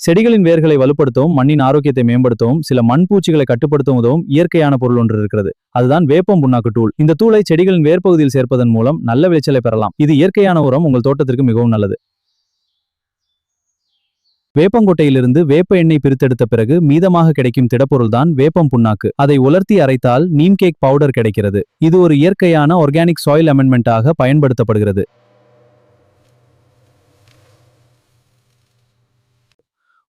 செடிகளின் வேர்களை வலுப்படுத்தவும் மண்ணின் ஆரோக்கியத்தை மேம்படுத்தவும் சில மண்பூச்சிகளை கட்டுப்படுத்தவும் உதவும் இயற்கையான பொருள் ஒன்று இருக்கிறது. அதுதான் வேப்பம் புண்ணாக்கு தூள். இந்த தூளை செடிகளின் வேர்ப்பகுதியில் சேர்ப்பதன் மூலம் நல்ல விளைச்சலை பெறலாம். இது இயற்கையான உரம், உங்கள் தோட்டத்திற்கு மிகவும் நல்லது. வேப்பங்கொட்டையிலிருந்து வேப்ப எண்ணெய் பிரித்தெடுத்த பிறகு மீதமாக கிடைக்கும் திடப்பொருள்தான் வேப்பம் புண்ணாக்கு. அதை உலர்த்தி அரைத்தால் நீம் கேக் பவுடர் கிடைக்கிறது. இது ஒரு இயற்கையான ஆர்கானிக் சாயில் அமெண்ட்மெண்டாக பயன்படுத்தப்படுகிறது.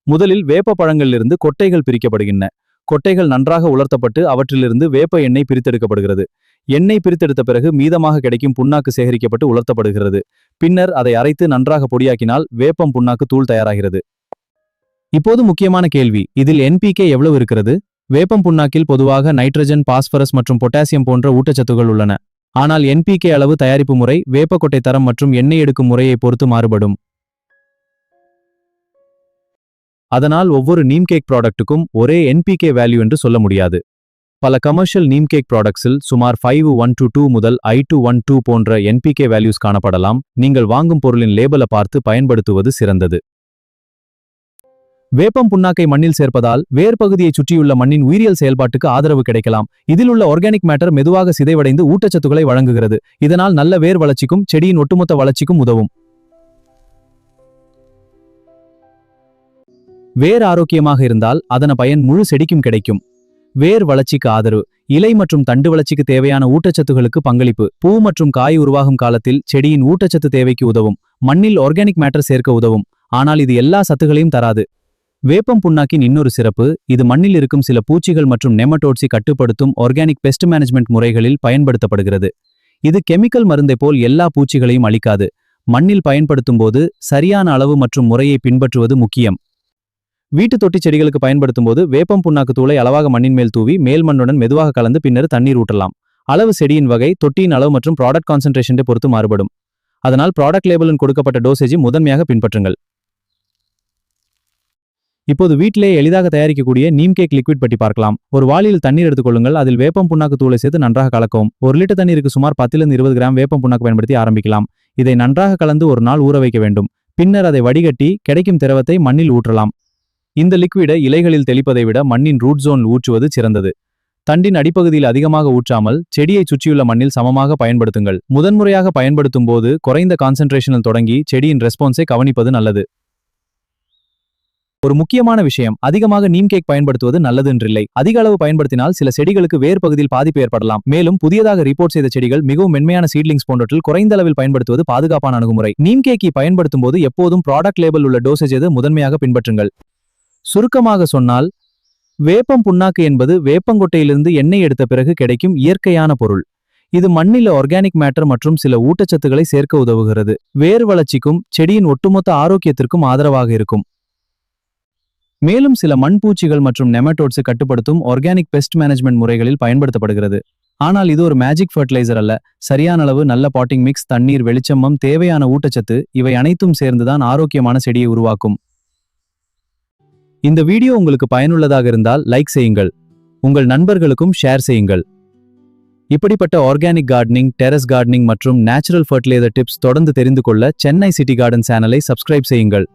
முதலில் வேப்ப பழங்களிலிருந்து கொட்டைகள் பிரிக்கப்படுகின்றன. கொட்டைகள் நன்றாக உலர்த்தப்பட்டு அவற்றிலிருந்து வேப்ப எண்ணெய் பிரித்தெடுக்கப்படுகிறது. எண்ணெய் பிரித்தெடுத்த பிறகு மீதமாக கிடைக்கும் புண்ணாக்கு சேகரிக்கப்பட்டு உலர்த்தப்படுகிறது. பின்னர் அதை அரைத்து நன்றாக பொடியாக்கினால் வேப்பம் புண்ணாக்கு தூள் தயாராகிறது. இப்போது முக்கியமான கேள்வி, இதில் NPK எவ்வளவு இருக்கிறது? வேப்பம் புண்ணாக்கில் பொதுவாக நைட்ரஜன், பாஸ்பரஸ் மற்றும் பொட்டாசியம் போன்ற ஊட்டச்சத்துகள் உள்ளன. ஆனால் NPK அளவு தயாரிப்பு முறை, வேப்பக்கொட்டை தரம் மற்றும் எண்ணெய் எடுக்கும் முறையை பொறுத்து மாறுபடும். அதனால் ஒவ்வொரு நீம் கேக் ப்ராடக்ட்டுக்கும் ஒரே NPK வேல்யூ என்று சொல்ல முடியாது. பல கமர்ஷியல் நீம் கேக் ப்ராடக்ட்ஸில் சுமார் 5:1:2 முதல் 1:2 போன்ற NPK வேல்யூஸ் காணப்படலாம். நீங்கள் வாங்கும் பொருளின் லேபலை பார்த்து பயன்படுத்துவது சிறந்தது. வேப்பம் புண்ணாக்கை மண்ணில் சேர்ப்பதால் வேர் பகுதியை சுற்றியுள்ள மண்ணின் உயிரியல் செயல்பாட்டுக்கு ஆதரவு கிடைக்கலாம். இதில் உள்ள ஆர்கானிக் மேட்டர் மெதுவாக சிதைவடைந்து ஊட்டச்சத்துக்களை வழங்குகிறது. இதனால் நல்ல வேர் வளர்ச்சிக்கும் செடியின் ஒட்டுமொத்த வளர்ச்சிக்கும் உதவும். வேர் ஆரோக்கியமாக இருந்தால் அதன பயன் முழு செடிக்கும் கிடைக்கும். வேர் வளர்ச்சிக்கு ஆதரவு, இலை மற்றும் தண்டு வளர்ச்சிக்கு தேவையான ஊட்டச்சத்துகளுக்கு பங்களிப்பு, பூ மற்றும் காய் உருவாகும் காலத்தில் செடியின் ஊட்டச்சத்து தேவைக்கு உதவும். மண்ணில் ஆர்கானிக் மேட்டர் சேர்க்க உதவும். ஆனால் இது எல்லா சத்துகளையும் தராது. வேப்பம் புண்ணாக்கின் இன்னொரு சிறப்பு, இது மண்ணில் இருக்கும் சில பூச்சிகள் மற்றும் நெமட்டோட்ஸை கட்டுப்படுத்தும் ஆர்கானிக் பெஸ்ட் மேனேஜ்மெண்ட் முறைகளில் பயன்படுத்தப்படுகிறது. இது கெமிக்கல் மருந்தை போல் எல்லா பூச்சிகளையும் அழிக்காது. மண்ணில் பயன்படுத்தும் போது சரியான அளவு மற்றும் முறையை பின்பற்றுவது முக்கியம். வீட்டு தொட்டி செடிகளுக்கு பயன்படுத்தும் போது வேப்பம் புண்ணாக்கு தூளை அளவாக மண்ணின் மேல் தூவி மேல் மண்ணுடன் மெதுவாக கலந்து பின்னர் தண்ணீர் ஊற்றலாம். அளவு செடியின் வகை, தொட்டியின் அளவு மற்றும் ப்ராடக்ட் கான்சென்ட்ரேஷனை பொறுத்து மாறுபடும். அதனால் ப்ராடக்ட் லேபிளின் கொடுக்கப்பட்ட டோசேஜை முதன்மையாக பின்பற்றுங்கள். இப்போது வீட்டிலே எளிதாக தயாரிக்கக்கூடிய நீம் கேக் லிக்விட் பற்றி பார்க்கலாம். ஒரு வாளியில் தண்ணீர் எடுத்துக்கொள்ளுங்கள். அதில் வேப்பம் புண்ணாக்கு தூளை சேர்த்து நன்றாக கலக்கவும். 1 லிட்டர் தண்ணீருக்கு சுமார் 10-20 கிராம் வேப்பம் புண்ணாக்கு பயன்படுத்தி ஆரம்பிக்கலாம். இதை நன்றாக கலந்து ஒரு நாள் ஊற வைக்க வேண்டும். பின்னர் அதை வடிகட்டி கிடைக்கும் திரவத்தை மண்ணில் ஊற்றலாம். இந்த லிக்விடை இலைகளில் தெளிப்பதை விட மண்ணின் ரூட் ஜோன் ஊற்றுவது சிறந்தது. தண்டின் அடிப்பகுதியில் அதிகமாக ஊற்றாமல் செடியை சுற்றியுள்ள மண்ணில் சமமாக பயன்படுத்துங்கள். முதன்முறையாக பயன்படுத்தும் போது குறைந்த கான்சென்ட்ரேஷனில் தொடங்கி செடியின் ரெஸ்பான்ஸை கவனிப்பது நல்லது. ஒரு முக்கியமான விஷயம், அதிகமாக நீம் கேக் பயன்படுத்துவது நல்லது என்றில்லை. அதிக அளவு பயன்படுத்தினால் சில செடிகளுக்கு வேர் பகுதியில் பாதிப்பு ஏற்படலாம். மேலும் புதியதாக ரிப்போர்ட் செய்த செடிகள் மிகவும் மென்மையான சீட்லிங்ஸ் போன்றவற்றில் குறைந்த அளவில் பயன்படுத்துவது பாதுகாப்பான அணுகுமுறை. நீம் கேக்கை பயன்படுத்தும் போது எப்போதும் ப்ராடக்ட் லேபிள் உள்ள டோசேஜ் எது முதன்மையாக பின்பற்றுங்கள். சுருக்கமாக சொன்னால், வேப்பம் புண்ணாக்கு என்பது வேப்பங்கொட்டையிலிருந்து எண்ணெய் எடுத்த பிறகு கிடைக்கும் இயற்கையான பொருள். இது மண்ணில் ஆர்கானிக் மேட்டர் மற்றும் சில ஊட்டச்சத்துக்களை சேர்க்க உதவுகிறது. வேர் வளர்ச்சிக்கும் செடியின் ஒட்டுமொத்த ஆரோக்கியத்திற்கும் ஆதரவாக இருக்கும். மேலும் சில மண்பூச்சிகள் மற்றும் நெமட்டோட்ஸை கட்டுப்படுத்தும் ஆர்கானிக் பெஸ்ட் மேனேஜ்மெண்ட் முறைகளில் பயன்படுத்தப்படுகிறது. ஆனால் இது ஒரு மேஜிக் ஃபர்டிலைசர் அல்ல. சரியான அளவு, நல்ல பாட்டிங் மிக்ஸ், தண்ணீர், வெளிச்சம், தேவையான ஊட்டச்சத்து, இவை அனைத்தும் சேர்ந்துதான் ஆரோக்கியமான செடியை உருவாக்கும். இந்த வீடியோ உங்களுக்கு பயனுள்ளதாக இருந்தால் லைக் செய்யுங்கள். உங்கள் நண்பர்களுக்கும் ஷேர் செய்யுங்கள். இப்படிப்பட்ட ஆர்கானிக் கார்டனிங், டெரஸ் கார்டனிங் மற்றும் நேச்சுரல் ஃபர்டிலைசர் டிப்ஸ் தொடர்ந்து தெரிந்து கொள்ள சென்னை சிட்டி கார்டன் சேனலை சப்ஸ்கிரைப் செய்யுங்கள்.